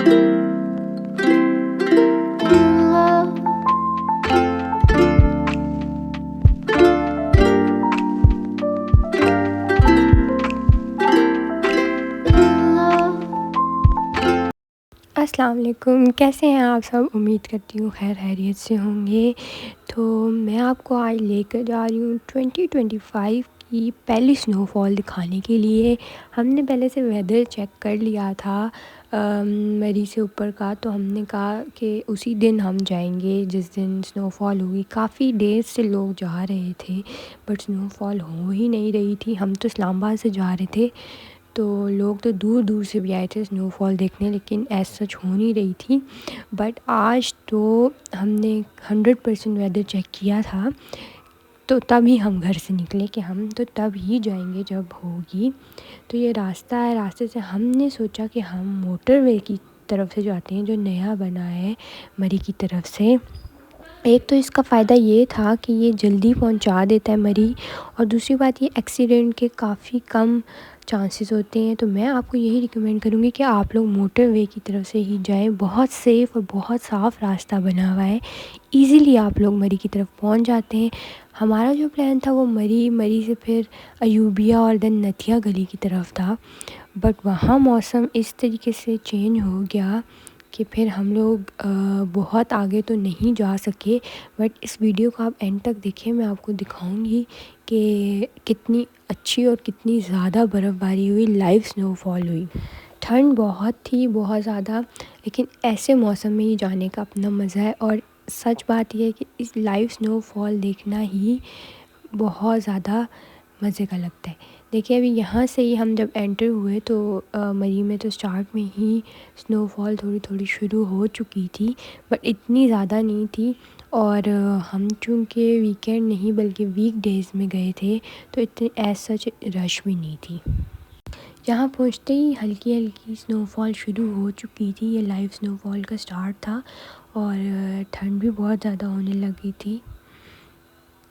अस्सलाम वालेकुम, कैसे हैं आप सब? उम्मीद करती हूँ खैर खैरियत से होंगे। तो मैं आपको आज लेकर जा रही हूँ 2025 की पहली स्नोफॉल दिखाने के लिए। हमने पहले से वेदर चेक कर लिया था मरी से ऊपर का, तो हमने कहा कि उसी दिन हम जाएंगे जिस दिन स्नोफॉल होगी। काफ़ी देर से लोग जा रहे थे बट स्नोफॉल हो ही नहीं रही थी। हम तो इस्लामाबाद से जा रहे थे, तो लोग तो दूर दूर से भी आए थे स्नोफॉल देखने, लेकिन ऐसा सच हो नहीं रही थी। बट आज तो हमने 100% वेदर चेक किया था, तो तभी हम घर से निकले कि हम तो तब ही जाएंगे जब होगी। तो ये रास्ता है, रास्ते से हमने सोचा कि हम मोटरवे की तरफ से जाते हैं जो नया बना है मरी की तरफ से। एक तो इसका फ़ायदा ये था कि ये जल्दी पहुंचा देता है मरी, और दूसरी बात ये एक्सीडेंट के काफ़ी कम चांसेस होते हैं। तो मैं आपको यही रिकमेंड करूँगी कि आप लोग मोटरवे की तरफ से ही जाएं। बहुत सेफ़ और बहुत साफ़ रास्ता बना हुआ है, इजीली आप लोग मरी की तरफ पहुंच जाते हैं। हमारा जो प्लान था वो मरी से फिर अयूबिया और देन नथिया गली की तरफ था, बट वहाँ मौसम इस तरीके से चेंज हो गया कि फिर हम लोग बहुत आगे तो नहीं जा सके। बट इस वीडियो को आप एंड तक देखिए, मैं आपको दिखाऊंगी कि कितनी अच्छी और कितनी ज़्यादा बर्फ़बारी हुई, लाइव स्नोफॉल हुई। ठंड बहुत थी, बहुत ज़्यादा, लेकिन ऐसे मौसम में ही जाने का अपना मज़ा है। और सच बात यह है कि इस लाइव स्नोफॉल देखना ही बहुत ज़्यादा मज़े का लगता है। देखिए अभी यहाँ से ही हम जब एंटर हुए तो मरी में तो स्टार्ट में ही स्नोफॉल थोड़ी थोड़ी शुरू हो चुकी थी, बट इतनी ज़्यादा नहीं थी। और हम चूँकि वीकेंड नहीं बल्कि वीक डेज़ में गए थे, तो इतनी एज सच रश भी नहीं थी। यहाँ पहुँचते ही हल्की हल्की स्नोफॉल शुरू हो चुकी थी। ये लाइव स्नोफॉल का स्टार्ट था, और ठंड भी बहुत ज़्यादा होने लगी थी।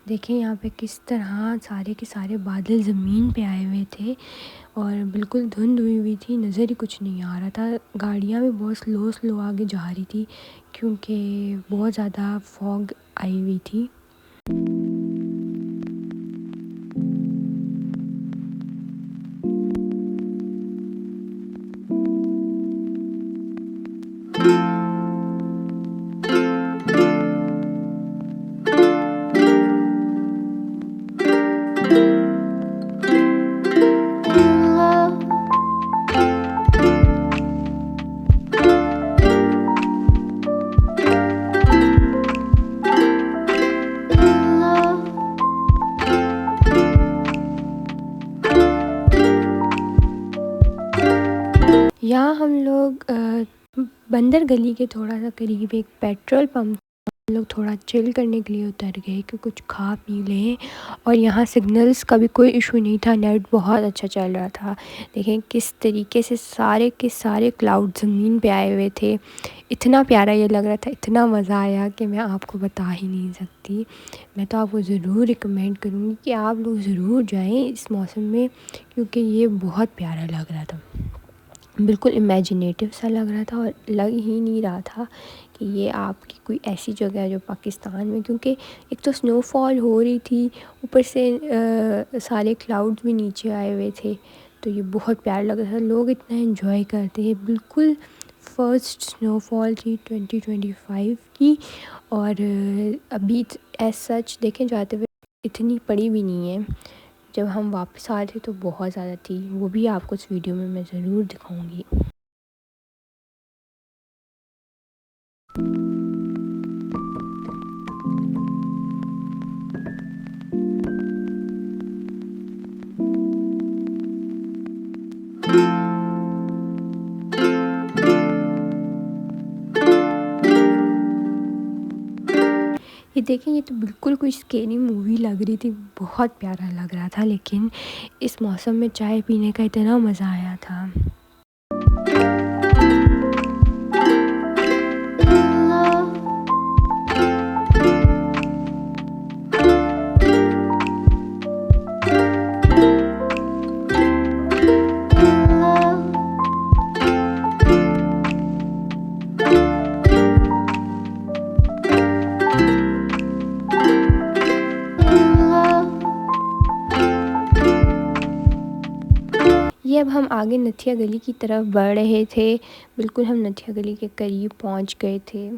देखें यहाँ पे किस तरह सारे के सारे बादल ज़मीन पे आए हुए थे, और बिल्कुल धुंध हुई हुई थी, नज़र ही कुछ नहीं आ रहा था। गाड़ियाँ भी बहुत स्लो स्लो आगे जा रही थी क्योंकि बहुत ज़्यादा फॉग आई हुई थी। यहाँ हम लोग बंदर गली के थोड़ा सा करीब एक पेट्रोल पंप, हम लोग थोड़ा चिल करने के लिए उतर गए कि कुछ खा पी लें। और यहाँ सिग्नल्स का भी कोई इशू नहीं था, नेट बहुत अच्छा चल रहा था। देखें किस तरीके से सारे के सारे क्लाउड ज़मीन पे आए हुए थे। इतना प्यारा ये लग रहा था, इतना मज़ा आया कि मैं आपको बता ही नहीं सकती। मैं तो आपको ज़रूर रिकमेंड करूँगी कि आप लोग ज़रूर जाएं इस मौसम में, क्योंकि ये बहुत प्यारा लग रहा था, बिल्कुल इमेजिनेटिव सा लग रहा था। और लग ही नहीं रहा था कि ये आपकी कोई ऐसी जगह है जो पाकिस्तान में, क्योंकि एक तो स्नोफॉल हो रही थी, ऊपर से सारे क्लाउड्स भी नीचे आए हुए थे, तो ये बहुत प्यारा लग रहा था। लोग इतना एंजॉय करते हैं, बिल्कुल फर्स्ट स्नोफॉल थी 2025 की। और अभी एज सच देखें जाते हुए इतनी पड़ी भी नहीं है। जब हम वापस आ रहे थे तो बहुत ज़्यादा थी, वो भी आपको इस वीडियो में मैं ज़रूर दिखाऊंगी। ये देखें, ये तो बिल्कुल कोई स्केरी मूवी लग रही थी, बहुत प्यारा लग रहा था। लेकिन इस मौसम में चाय पीने का इतना मज़ा आया था। आगे नथिया गली की तरफ बढ़ रहे थे। बिल्कुल हम नथिया गली के करीब पहुंच गए थे।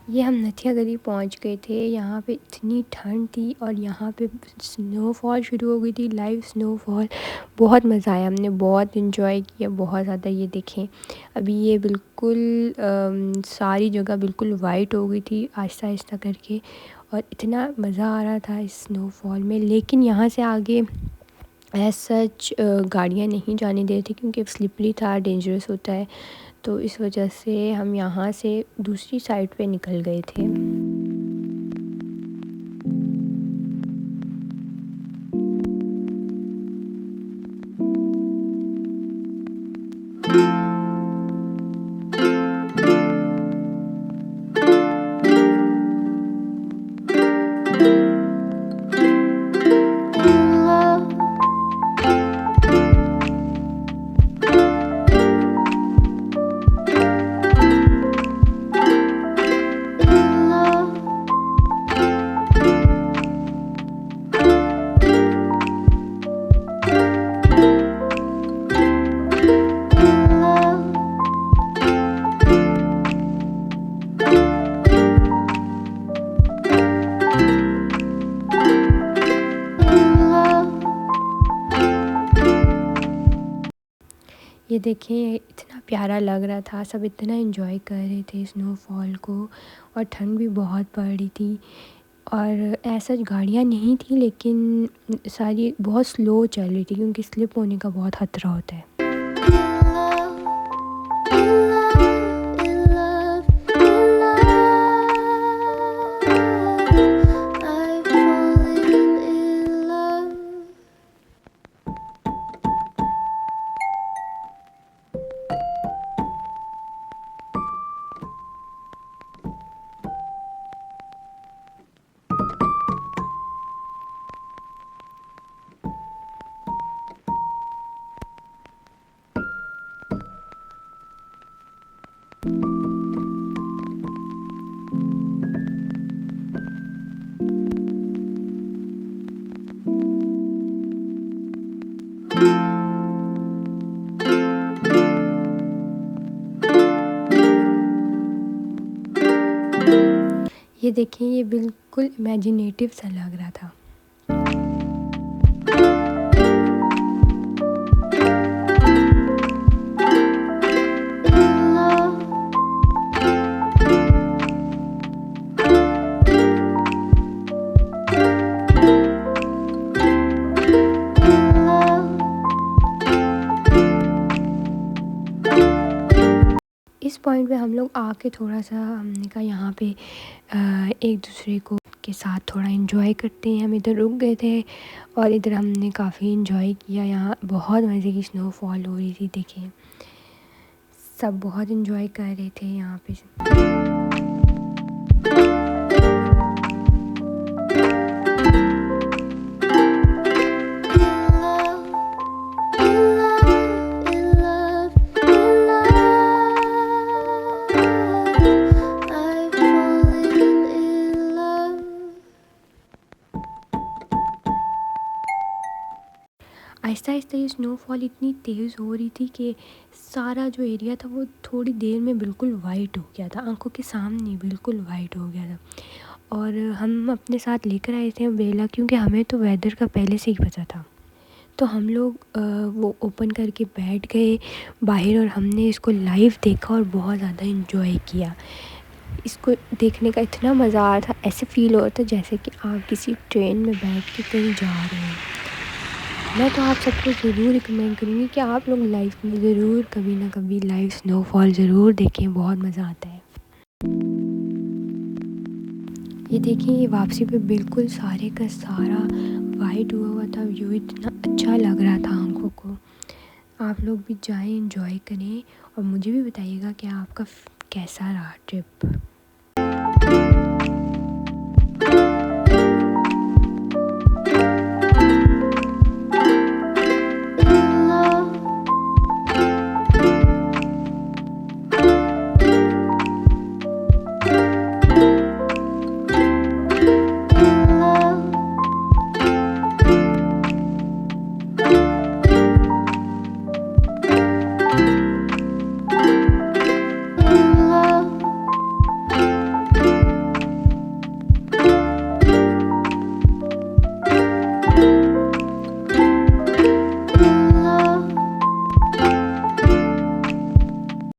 ये हम नथिया गली पहुंच गए थे। यहाँ पे इतनी ठंड थी और यहाँ पे स्नोफॉल शुरू हो गई थी, लाइव स्नोफॉल। बहुत मज़ा आया, हमने बहुत इन्जॉय किया, बहुत ज़्यादा। ये देखें अभी ये बिल्कुल सारी जगह बिल्कुल वाइट हो गई थी आहिस्ता आहिस्ता करके, और इतना मज़ा आ रहा था इस स्नोफॉल में। लेकिन यहाँ से आगे एज सच गाड़ियाँ नहीं जाने दे रही थी क्योंकि स्लिपरी था, डेंजरस होता है। तो इस वजह से हम यहाँ से दूसरी साइड पे निकल गए थे। ये देखें इतना प्यारा लग रहा था, सब इतना एंजॉय कर रहे थे स्नोफॉल को, और ठंड भी बहुत पड़ रही थी। और ऐसा गाड़ियाँ नहीं थी लेकिन सारी बहुत स्लो चल रही थी क्योंकि स्लिप होने का बहुत खतरा होता है। ये देखें ये बिल्कुल इमेजिनेटिव सा लग रहा था। इस पॉइंट पे हम लोग आके थोड़ा सा हमने कहा यहाँ पे एक दूसरे को के साथ थोड़ा एंजॉय करते हैं। हम इधर रुक गए थे और इधर हमने काफ़ी एंजॉय किया। यहाँ बहुत मज़े की स्नोफॉल हो रही थी, देखें सब बहुत एंजॉय कर रहे थे यहाँ पे। आहिस्ता आहिस्ता ये स्नोफॉल इतनी तेज़ हो रही थी कि सारा जो एरिया था वो थोड़ी देर में बिल्कुल वाइट हो गया था, आंखों के सामने बिल्कुल वाइट हो गया था। और हम अपने साथ लेकर आए थे अम्ब्रेला क्योंकि हमें तो वेदर का पहले से ही पता था। तो हम लोग वो ओपन करके बैठ गए बाहर और हमने इसको लाइव देखा और बहुत ज़्यादा इन्जॉय किया। इसको देखने का इतना मज़ा आ रहा था, ऐसे फ़ील हो रहा था जैसे कि आप किसी ट्रेन में बैठ के कहीं जा रहे हैं। मैं तो आप सबको ज़रूर रिकमेंड करूँगी कि आप लोग लाइफ में ज़रूर कभी ना कभी लाइव स्नोफॉल ज़रूर देखें, बहुत मज़ा आता है। ये देखिए, ये वापसी पे बिल्कुल सारे का सारा वाइट हुआ हुआ था, व्यू इतना अच्छा लग रहा था आँखों को। आप लोग भी जाएँ, एन्जॉय करें और मुझे भी बताइएगा कि आपका कैसा रहा ट्रिप।